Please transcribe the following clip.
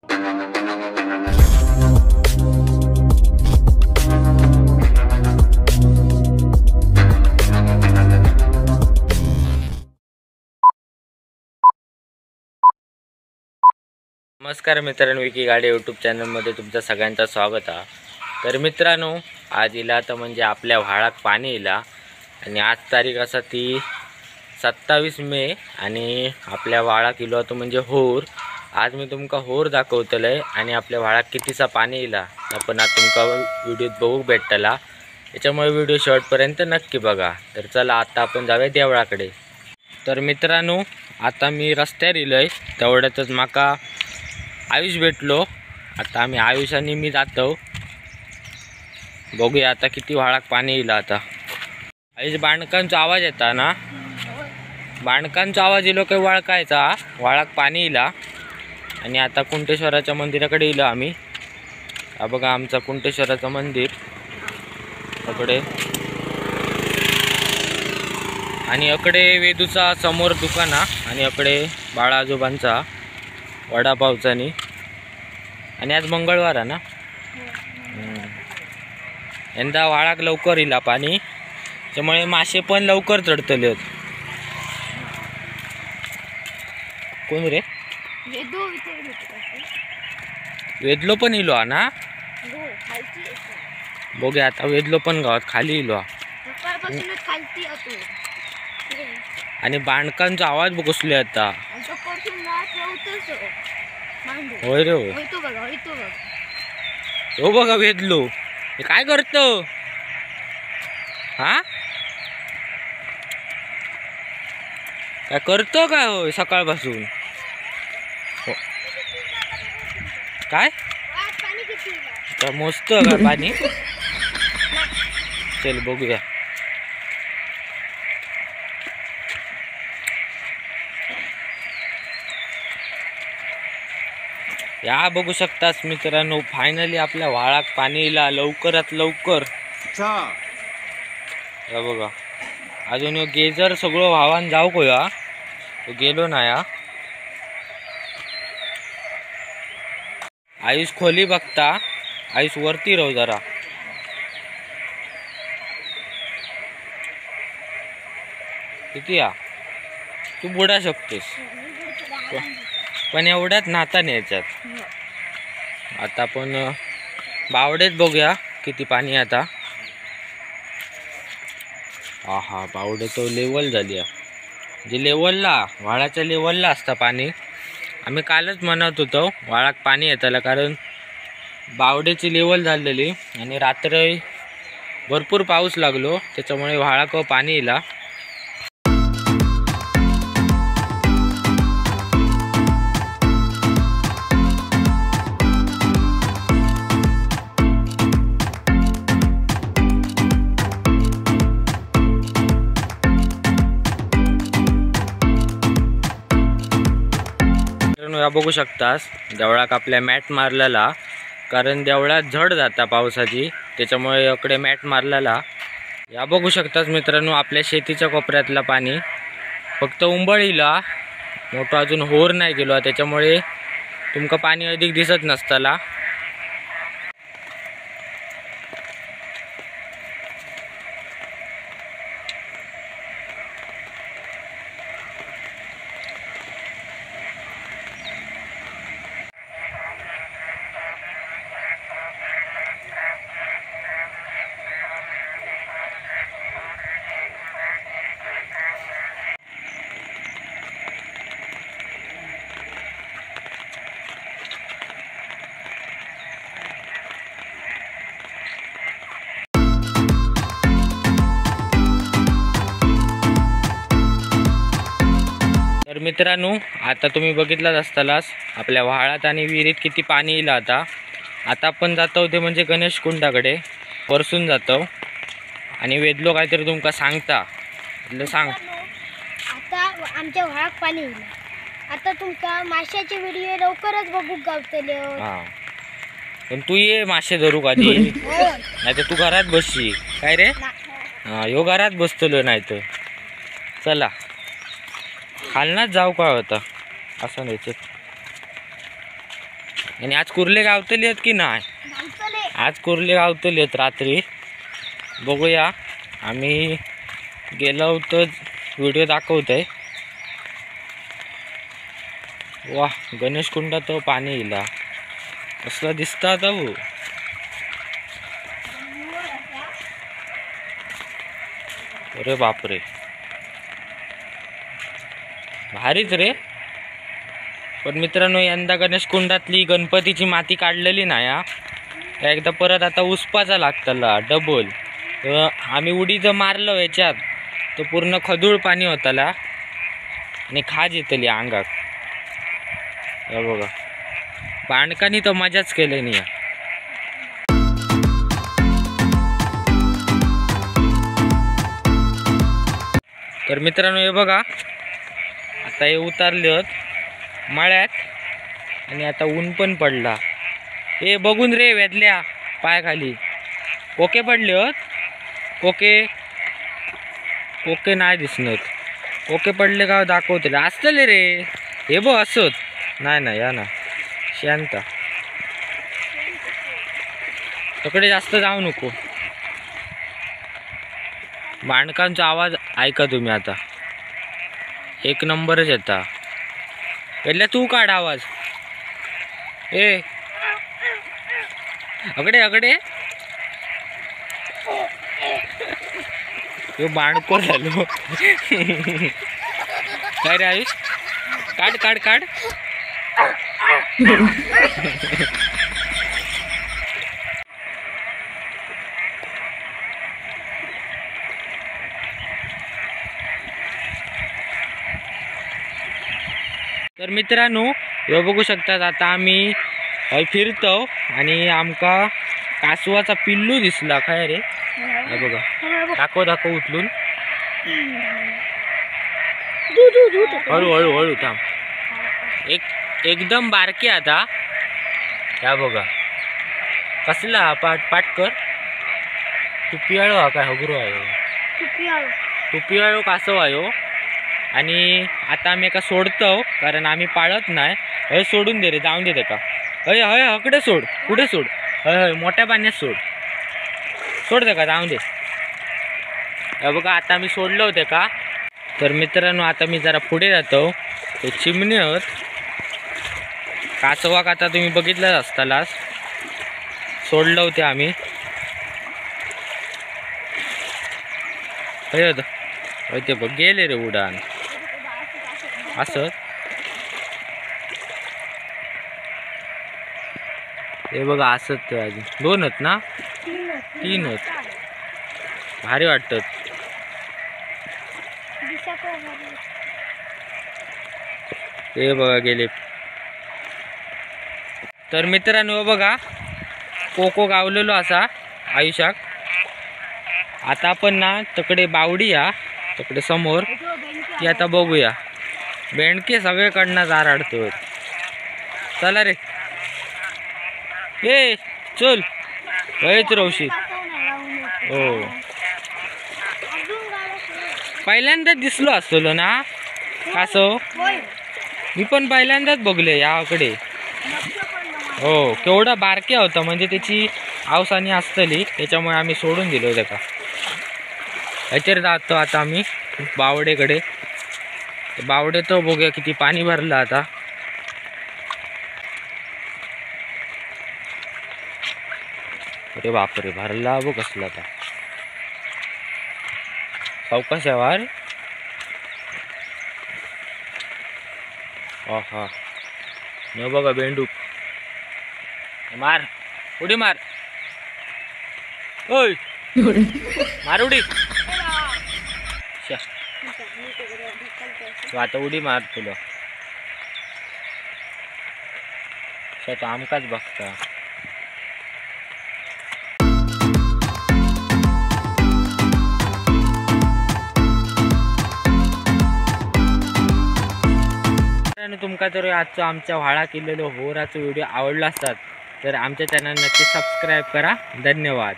नमस्कार मित्रांनो, विकी गाडे यूट्यूब चॅनलमध्ये तुमचं सगळ्यांचं स्वागत आहे। तर मित्रांनो, आज इला तर म्हणजे आपल्या व्हाळात पाणी इला आणि आज तारीख असा ती 27 मे आणि आपल्या व्हाळात इलो तो म्हणजे होर। आज मी तुमका होर दाखवतले आणि आपल्या व्हाळात कितीसा पाणी इला आपण आज तुमका व्हिडिओत बघू भेटतला, त्याच्यामुळे व्हिडिओ शेवटपर्यंत नक्की बघा। तर चला आता आपण जाऊया देवळाकडे। तर मित्रांनो, आता मी रस्त्यावर इलोय, तेवढ्यातच माका आयुष भेटलो। आता आम्ही आयुष आणि मी जातो, बघूया आता किती व्हाळात पाणी येईल। आता आयुष, बाणकांचा आवाज येता ना? बाणकांचा आवाज इलो काही वळकायचा, व्हाळात पाणी इला आणि आता कुंटेश्वराच्या मंदिराकडे इलो आम्ही। हा बघा आमचा कुंटेश्वराचं मंदिर अकडे, आणि अकडे वेदूचा समोर दुकान आणि अकडे बाळा आजोबांचा वडापावचा आणि आज मंगळवार आहे ना, यंदा व्हाळाक लवकर इला पाणी, त्यामुळे मासे पण लवकर चढतले। कोण रे? वेदलो पण इलो हा ना? बघूया आता वेदलो पण गावात खाली इलो आणि बाणकांचा आवाज कसले आता। होय रे, हो बघा वेदलो हे काय करतो हा? काय करतो काय होय सकाळपासून? काय मस्त का पाणी? चल बघूया। या बघू शकतास मित्रांनो, फायनली आपल्या व्हाळात पाणी इला लवकरात लवकर। या बघा, अजून गेजर सगळं व्हावान जाऊ कोया गेलो ना। या आयुष खोली बघता, आयुष वरती राहू जरा। किती या तू बुडा शकतोस, पण एवढ्यात नाता नाही याच्यात। आता आपण बावडेत बघूया किती पाणी आता। हा बावडे तो लेवल झाली जे लेवलला व्हाळाच्या लेवलला असता पाणी। आम्ही कालच म्हणत होतो व्हाळात पाणी येताला, कारण बावडेची लेवल झालेली आणि रात्र भरपूर पाऊस लागलो, त्याच्यामुळे व्हाळाक पाणी इला। बघू शकतास देवळाक आपल्या मॅट मारलेला, कारण देवळात झड जाता पावसाची, त्याच्यामुळे इकडे मॅट मारलेला। या बघू शकतास मित्रांनो, आपल्या शेतीच्या कोपऱ्यातला पाणी फक्त उंबळीला, मोठा अजून होर नाही गेलो, त्याच्यामुळे तुमका पाणी अधिक दिसत नसताला। तर मित्रांनो, आता तुम्ही बघितलाच असतालास आपल्या व्हाळात आणि विहिरीत किती पाणी येईल। आता आपण जातो ते म्हणजे गणेश कुंडाकडे परसून जातो आणि वेदलो काहीतरी तुमका सांगता सांग। आता आमच्या व्हाळात पाणी येईल, आता तुमका माशाचे व्हिडिओ लवकरच बघू गावतले। पण तू ये मासे धरू कधी, नाही तर तू घरात बसशी काय रे? यो घरात बसतलो नाही तर चला खालनाच जाऊ काय होता असं नाही। आणि आज कुर्ले गावतली आहेत की नाही? गावतले. आज कुर्ले गावतली आहेत रात्री. बघूया, आम्ही गेलो होतो, व्हिडिओ दाखवतोय. वा, गणेश कुंडात पाणी इला कसला दिसता आता भाऊ. अरे बापरे, भारीच रे. पण मित्रांनो, यंदा गणेश कुंडातली गणपतीची माती काढलेली नाही हा. त्या एकदा परत आता उसपाचा लागतला डबल. आम्ही उडी जर मारलो याच्यात तर पूर्ण खदूळ पाणी होताला आणि खाज येतली अंगात. हे बघा, बांडकानी तर मजाच केली नाही. तर मित्रांनो हे बघा, आता हे उतारले होत मळ्यात आणि आता ऊन पण पडला. हे बघून रे वेदल्या पायाखाली कोके पडले होत. कोके नाही दिसणार. कोके पडले का दाखवते असतले रे. हे बघ असत नाही या ना शांत. तकडे जास्त जाऊ नको. बांडकांचा आवाज ऐका तुम्ही आता, एक नंबरच येता. वेदल्या तू काढ आवाज. ए अगडे यो बांडको झालो. काय रे आयुष, काढ. तर मित्रांनो हे बघू शकतात, आता आम्ही फिरतो आणि आमका कासवाचा पिल्लू दिसला. काय रे, हे बघा, दाखव उचलून. हळू थांब. एकदम बारकी आता. या बघा कसला पाटकर टुपियाळो हा काय हगरो आहे. टुपियाळो कासव आहे. आणि आता आम्ही एका सोडतो कारण आम्ही पाळत नाही. हे सोडून दे रे, जाऊन दे का. हय हकडे सोड, पुढे सोड. हय मोठ्या पाण्यात सोड दे का, जाऊन दे. हे बघा आता आम्ही सोडलं होते का. तर मित्रांनो आता मी जरा पुढे जातो. ते चिमणी होत कासवाक आता तुम्ही बघितलंच असतालाच. सोडलं होते आम्ही. ते बघ गेले रे उडान असं. हे बघा असत ते अजून 2 आहेत ना, 3 आहेत. भारी वाटत. ते बघा गेले. तर मित्रांनो बघा, कोको गावलेलो असा आयुष्यात. आता आपण ना तकडे बावडी या तकडे समोर ती आता बघूया. बेंडके सगळीकडनं जाराडतो. चला रे, ए चल वयच रवशी. हो, पहिल्यांदाच दिसलो असतो ना कासव. मी पण पहिल्यांदाच बघले याकडे. हो, केवढा बारक्या होता, म्हणजे त्याची आवसानी असतली, त्याच्यामुळे आम्ही सोडून दिलो त्याका. ह्याच्यावर जातो आता आम्ही बावडेकडे. बावडे तो बघूया किती पाणी भरलं आता. अरे बापरे, भरला बघ कसला आता. सावकाश यावर. हा न बघा बेंडूक. मार उडी मार. ओय मार उडी. आता उडी मार तुला. तो आमकाच बघता. तुमका जर आजचा आमच्या व्हाळा केलेलो होराचा व्हिडिओ आवडला असतात तर आमच्या चॅनल नक्की सबस्क्राईब करा. धन्यवाद.